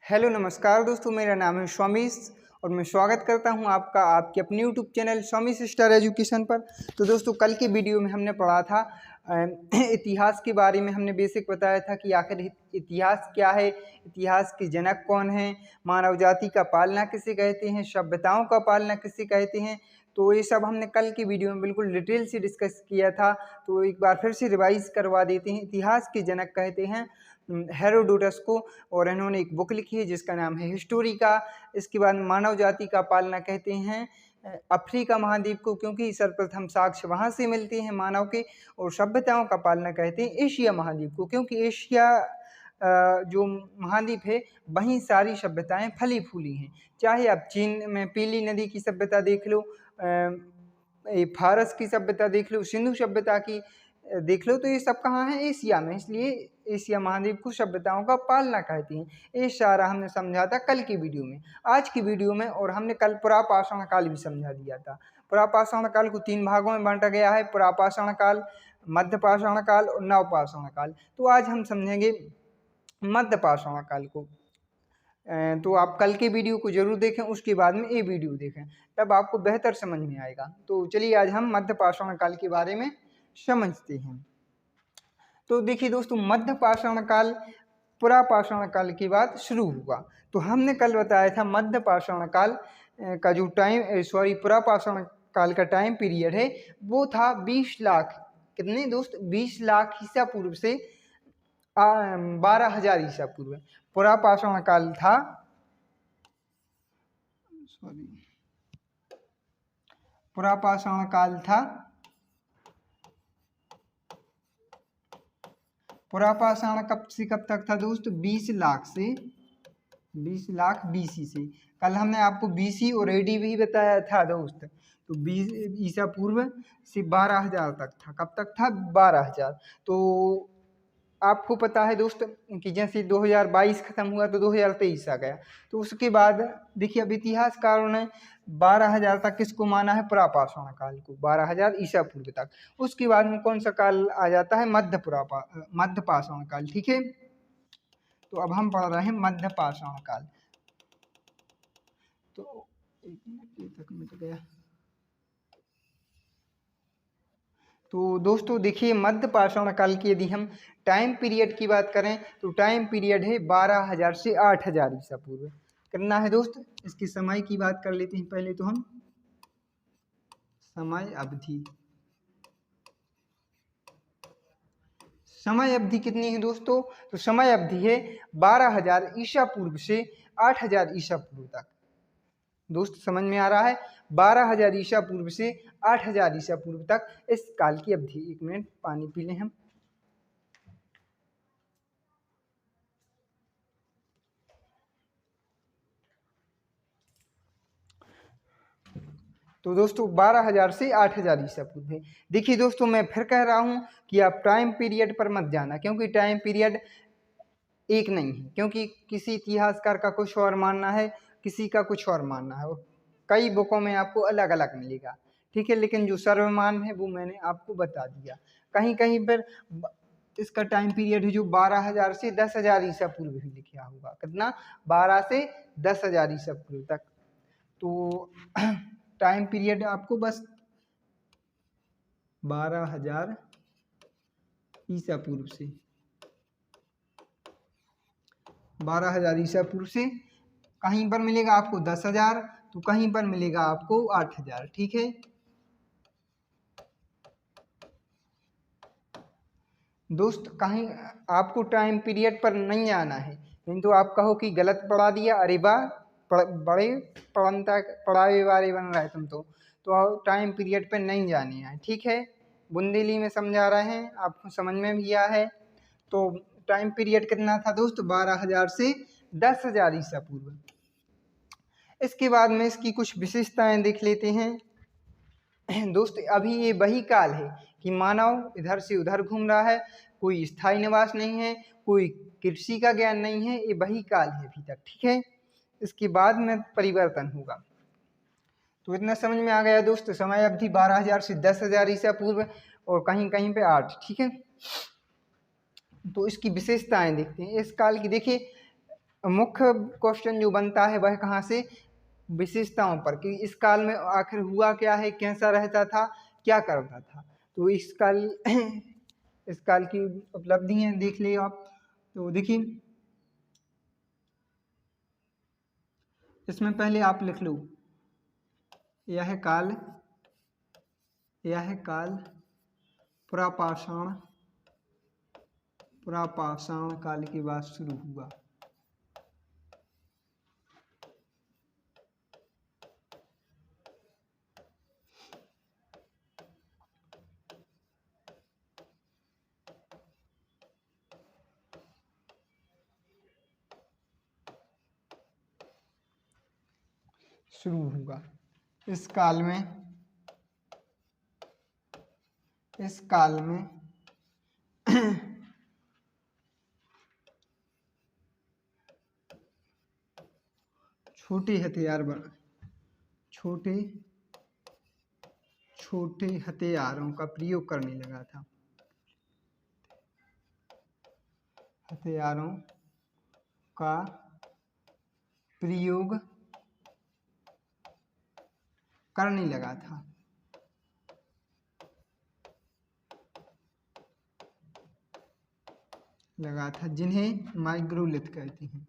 Hello नमस्कार दोस्तों, मेरा नाम है स्वामीश और मैं स्वागत करता हूं आपका आपके अपने यूट्यूब चैनल स्वामीश स्टार एजुकेशन पर। तो दोस्तों, कल के वीडियो में हमने पढ़ा था इतिहास के बारे में। हमने बेसिक बताया था कि आखिर इतिहास क्या है, इतिहास के जनक कौन हैं, मानव जाति का पालना किसे कहते हैं, सभ्यताओं का पालना किसे कहते हैं। तो ये सब हमने कल की वीडियो में बिल्कुल डिटेल से डिस्कस किया था। तो एक बार फिर से रिवाइज करवा देते हैं। इतिहास के जनक कहते हैं हेरोडोटस को, और इन्होंने एक बुक लिखी है जिसका नाम है हिस्टोरिका। इसके बाद मानव जाति का पालना कहते हैं अफ्रीका महाद्वीप को, क्योंकि सर्वप्रथम साक्ष्य वहाँ से मिलते हैं मानव के। और सभ्यताओं का पालना कहते हैं एशिया महाद्वीप को, क्योंकि एशिया जो महाद्वीप है वहीं सारी सभ्यताएं फली फूली हैं। चाहे आप चीन में पीली नदी की सभ्यता देख लो, फारस की सभ्यता देख लो, सिंधु सभ्यता की देख लो, तो ये सब कहाँ है? एशिया में। इसलिए एशिया महाद्वीप को सभ्यताओं का पालना कहती हैं। ये सारा हमने समझा था कल की वीडियो में। आज की वीडियो में और हमने कल पुरापाषाण काल भी समझा दिया था। पुरापाषाण काल को 3 भागों में बांटा गया है: पुरापाषाण काल, मध्यपाषाण काल और नवपाषाण काल। तो आज हम समझेंगे मध्यपाषाण काल को। तो आप कल के वीडियो को जरूर देखें, उसके बाद में ये वीडियो देखें, तब आपको बेहतर समझ में आएगा। तो चलिए आज हम मध्यपाषाण काल के बारे में समझते हैं। तो देखिए दोस्तों, मध्यपाषाण काल पुरापाषाण काल के बाद शुरू हुआ। तो हमने कल बताया था मध्यपाषाण काल का जो पुरापाषाण काल का टाइम पीरियड है वो था 20 लाख, कितने दोस्त, 20 लाख ईसा पूर्व से 12,000 ईसा पूर्व पुरापाषाण काल था। पुरापाषाण काल था, पुरापाषाण कब से कब तक था दोस्त? 20 लाख से 20 लाख बीसी से। कल हमने आपको बीसी और एडी भी बताया था दोस्त। तो 20 ईसा पूर्व से 12,000 तक था। कब तक था? 12,000। तो आपको पता है दोस्त कि जैसे 2022 खत्म हुआ तो 2023 आ गया। तो उसके बाद देखिए, अब इतिहासकारों ने 12,000 तक किसको माना है? पुरापाषाण काल को, 12,000 ईसा पूर्व तक। उसके बाद में कौन सा काल आ जाता है? मध्यपाषाण काल। ठीक है, तो अब हम पढ़ रहे हैं मध्यपाषाण काल। तो एक मिनट तक मिट गया। तो दोस्तों देखिए, मध्यपाषाण काल की यदि हम टाइम पीरियड की बात करें तो टाइम पीरियड है 12,000 से 8,000 ईसा पूर्व। कितना है दोस्त? इसकी समय की बात कर लेते हैं पहले। तो हम समय अवधि कितनी है दोस्तों? तो समय अवधि है 12,000 ईसा पूर्व से 8,000 ईसा पूर्व तक। दोस्त समझ में आ रहा है? 12,000 ईसा पूर्व से 8,000 ईसा पूर्व तक इस काल की अवधि। एक मिनट पानी पी लें हम। तो दोस्तों 12,000 से 8,000 ईसा पूर्व है। देखिए दोस्तों, मैं फिर कह रहा हूं कि आप टाइम पीरियड पर मत जाना, क्योंकि टाइम पीरियड एक नहीं है। क्योंकि किसी इतिहासकार का कुछ और मानना है, किसी का कुछ और मानना है, और कई बुकों में आपको अलग अलग मिलेगा। ठीक है, लेकिन जो सर्वमान्य है वो मैंने आपको बता दिया। कहीं कहीं पर इसका टाइम पीरियड है जो 12,000 से 10,000 ईसा पूर्व भी लिखा होगा। कितना? 12 से 10,000 ईसा पूर्व तक। तो टाइम पीरियड आपको बस 12,000 ईसा पूर्व से 12,000 ईसा पूर्व से कहीं पर मिलेगा आपको 10,000, तो कहीं पर मिलेगा आपको 8,000। ठीक है दोस्त, कहीं आपको टाइम पीरियड पर नहीं आना है, नहीं तो आप कहो कि गलत पढ़ा दिया, अरे वाह बड़े पढ़ाए वाले बन रहा है तुम तो टाइम पीरियड पर नहीं जाने हैं। ठीक है, बुंदेली में समझा रहे हैं, आपको समझ में भी आया है। तो टाइम पीरियड कितना था दोस्त? 12,000 से 10,000 ईसा पूर्व। इसके बाद में इसकी कुछ विशेषताएं देख लेते हैं दोस्त। अभी ये वही काल है कि मानव इधर से उधर घूम रहा है, कोई स्थायी निवास नहीं है, कोई कृषि का ज्ञान नहीं है। ये वही काल है अभी तक। ठीक है, इसके बाद में परिवर्तन होगा। तो इतना समझ में आ गया दोस्त। समय अवधि 12,000 से 10,000 ईसा पूर्व और कहीं कहीं पे 8। ठीक है, तो इसकी विशेषताएं देखते हैं इस काल की। देखिए, मुख्य क्वेश्चन जो बनता है वह कहाँ से, विशेषताओं पर, कि इस काल में आखिर हुआ क्या है, कैसा रहता था, क्या करता था। तो इस काल इस काल की उपलब्धियां देख लियो आप। तो देखिए इसमें पहले आप लिख लो, यह काल पुरापाषाण काल के बाद शुरू हुआ। इस काल में छोटे हथियारों का प्रयोग करने लगा था। हथियारों का प्रयोग करने लगा था जिन्हें माइग्रोलिथ कहते हैं।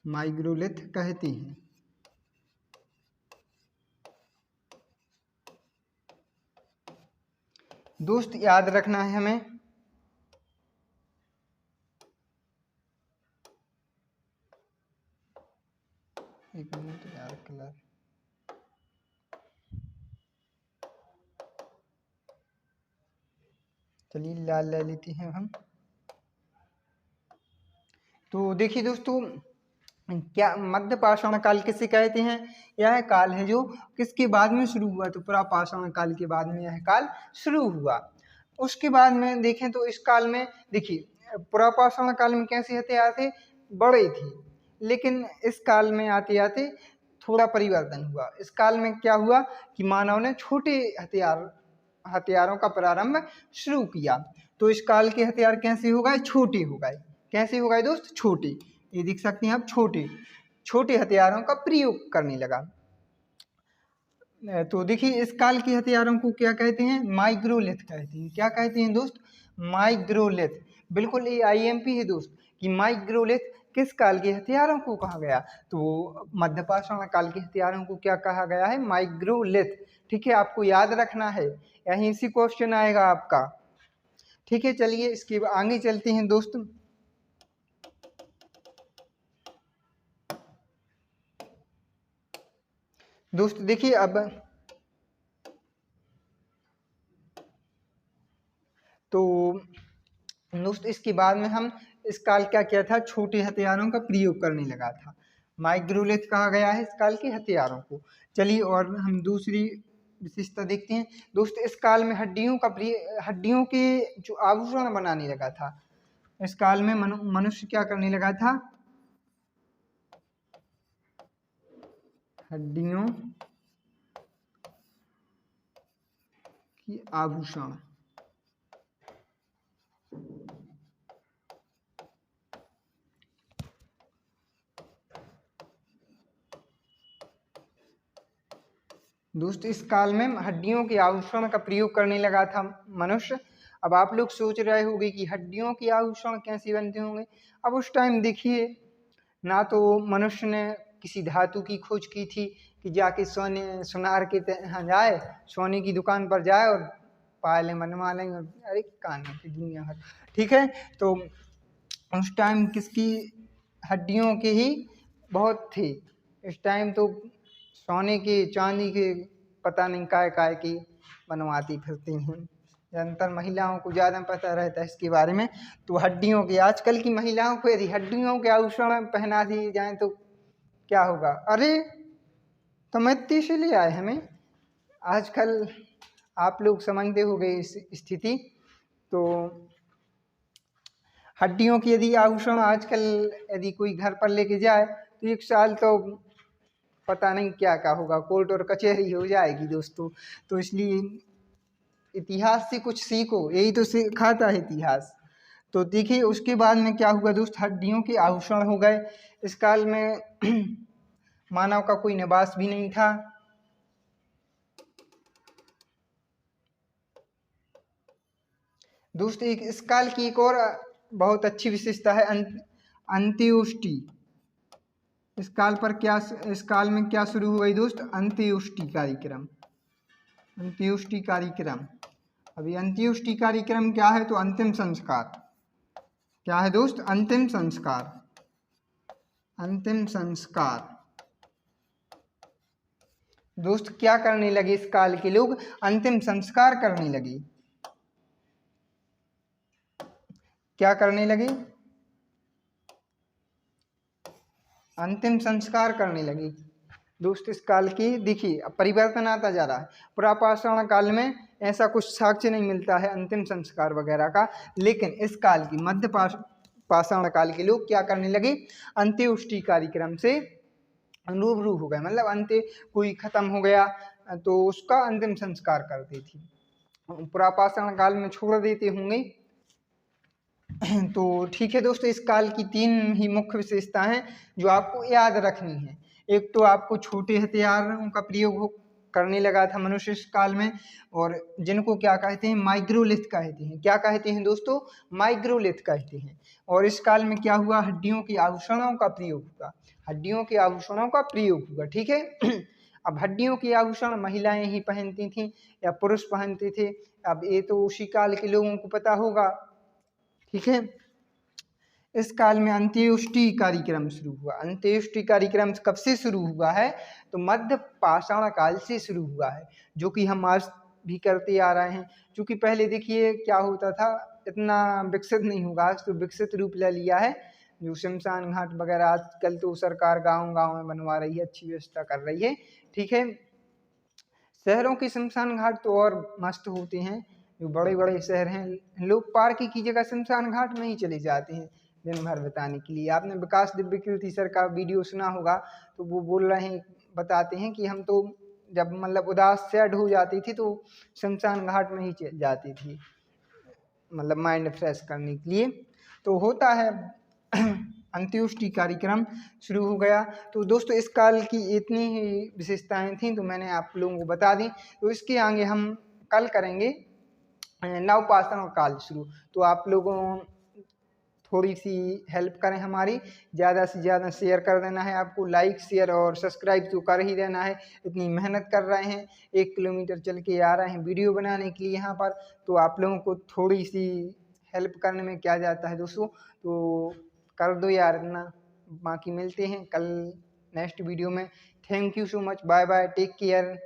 माइग्रोलिथ कहते हैं। दोस्त याद रखना है हमें, एक मिनट यार, कलर चलिए लाल ले लेते हैं हम। तो देखिए दोस्तों, क्या मध्य पाषाण काल किसे कहते हैं, यह काल है जो किसके बाद में शुरू हुआ, तो पुरापाषाण काल के बाद में यह काल शुरू हुआ। उसके बाद में देखें तो इस काल में देखिए पुरापाषाण काल में कैसे हथियार थे, बड़े थे, लेकिन इस काल में आते आते थोड़ा परिवर्तन हुआ। इस काल में क्या हुआ कि मानव ने छोटे हथियारों का प्रारंभ शुरू किया। तो इस काल के हथियार कैसे हो गए, छोटे हो गए। कैसे हो गए दोस्त, छोटे। ये देख सकते हैं आप, छोटे हथियारों का प्रयोग करने लगा। तो देखिए इस काल के हथियारों को क्या कहते हैं, माइग्रोलिथ कहते हैं। क्या कहते हैं दोस्त, माइग्रोलिथ। बिल्कुल ये आईएमपी है दोस्त, कि माइग्रोलिथ किस काल के हथियारों को कहा गया, तो मध्यपाषाण काल के हथियारों को क्या कहा गया है, माइग्रोलिथ। ठीक है, आपको याद रखना है, यहीं से क्वेश्चन आएगा आपका। ठीक है, चलिए इसके आगे चलते हैं दोस्त। दोस्त देखिए अब तो दोस्त इसके बाद में हम इस काल क्या किया था, छोटे हथियारों का प्रयोग करने लगा था। माइग्रोलिथ कहा गया है इस काल के हथियारों को। चलिए और हम दूसरी विशेषता देखते हैं दोस्त। इस काल में हड्डियों के जो आभूषण बनाने लगा था। इस काल में मनुष्य क्या करने लगा था, हड्डियों की आभूषण। दोस्त इस काल में हड्डियों के आभूषण का प्रयोग करने लगा था मनुष्य। अब आप लोग सोच रहे होंगे कि हड्डियों के आभूषण कैसे बनते होंगे। अब उस टाइम देखिए, ना तो मनुष्य ने किसी धातु की खोज की थी कि जाके सुनार के यहाँ जाए, सोने की दुकान पर जाए और पायलें बनवा लेंगे। अरे कान्हा की दुनिया है। ठीक है, तो उस टाइम किसकी हड्डियों के ही बहुत थी। इस टाइम तो सोने के, चांदी के, पता नहीं काय की बनवाती फिरती हैं। ज़्यादातर महिलाओं को ज़्यादा पता रहता है इसके बारे में। तो हड्डियों के, आजकल की महिलाओं को यदि हड्डियों के आभूषण पहना दिए जाएं तो क्या होगा। अरे तो मत्ती से ले आए हमें। आजकल आप लोग समझते हो गए इस स्थिति। तो हड्डियों की यदि आभूषण आजकल यदि कोई घर पर लेके जाए तो 1 साल तो पता नहीं क्या क्या होगा, कोर्ट और कचहरी हो जाएगी दोस्तों। तो इसलिए इतिहास से कुछ सीखो, यही तो सिखाता है इतिहास। तो देखिए उसके बाद में क्या हुआ दोस्त, हड्डियों के आभूषण हो गए। इस काल में मानव का कोई निवास भी नहीं था। दोस्त एक इस काल की एक और बहुत अच्छी विशेषता है अंत्योष्टि। इस काल पर क्या, इस काल में क्या शुरू हुआ दोस्त, अंत्योष्टि कार्यक्रम। अंत्योष्टि कार्यक्रम, अभी अंत्योष्टि कार्यक्रम क्या है, तो अंतिम संस्कार। क्या है दोस्त, अंतिम संस्कार। अंतिम संस्कार दोस्त क्या करने लगे इस काल के लोग, अंतिम संस्कार करने लगे। क्या करने लगे, अंतिम संस्कार करने लगे दोस्त। इस काल की देखिए अब परिवर्तन आता जा रहा है। पुरापाषाण काल में ऐसा कुछ साक्ष्य नहीं मिलता है अंतिम संस्कार वगैरह का, लेकिन इस काल की मध्य पाषाण काल के लोग क्या करने लगे, अंत्योष्टि कार्यक्रम से रूबरू हो गए। मतलब अंत्य कोई खत्म हो गया तो उसका अंतिम संस्कार करते थे। पुरापाषाण काल में छोड़ देते होंगे। तो ठीक है दोस्तों, इस काल की 3 ही मुख्य विशेषता हैं जो आपको याद रखनी है। एक तो आपको छोटे हथियारों का प्रयोग करने लगा था मनुष्य इस काल में, और जिनको क्या कहते हैं, माइक्रोलिथ कहते हैं। क्या कहते हैं दोस्तों, माइक्रोलिथ कहते हैं। और इस काल में क्या हुआ, हड्डियों के आभूषणों का प्रयोग हुआ। हड्डियों के आभूषणों का प्रयोग हुआ, ठीक है। अब हड्डियों के आभूषण महिलाएं ही पहनती थीं या पुरुष पहनते थे, अब ये तो उसी काल के लोगों को पता होगा, ठीक है। इस काल में अंत्योष्टि कार्यक्रम शुरू हुआ। अंत्योष्टि कार्यक्रम कब से शुरू हुआ है, तो मध्य पाषाण काल से शुरू हुआ है, जो कि हम आज भी करते आ रहे हैं। क्योंकि पहले देखिए क्या होता था, इतना विकसित नहीं होगा, आज तो विकसित रूप ले लिया है। जो शमशान घाट वगैरह आजकल तो सरकार गांव-गांव में बनवा रही है, अच्छी व्यवस्था कर रही है, ठीक है। शहरों के शमशान घाट तो और मस्त होते हैं। जो बड़े बड़े शहर हैं, लोग पार्क की जगह शमशान घाट में ही चले जाते हैं दिन भर बिताने के लिए। आपने विकास दिव्य कीर्ति सर का वीडियो सुना होगा, तो वो बोल रहे हैं, बताते हैं कि हम तो जब मतलब उदास सैड हो जाती थी तो शमशान घाट में ही जाती थी, मतलब माइंड फ्रेश करने के लिए। तो होता है अंत्योष्टि कार्यक्रम शुरू हो गया। तो दोस्तों इस काल की इतनी ही विशेषताएं थीं, तो मैंने आप लोगों को बता दी। तो इसके आगे हम कल करेंगे नवपाषाण काल शुरू। तो आप लोगों थोड़ी सी हेल्प करें हमारी, ज़्यादा से ज़्यादा शेयर कर देना है, आपको लाइक शेयर और सब्सक्राइब तो कर ही देना है। इतनी मेहनत कर रहे हैं, 1 किलोमीटर चल के आ रहे हैं वीडियो बनाने के लिए यहाँ पर, तो आप लोगों को थोड़ी सी हेल्प करने में क्या जाता है दोस्तों, तो कर दो यार इतना। बाकी मिलते हैं कल नेक्स्ट वीडियो में। Thank you so much, bye bye, take care.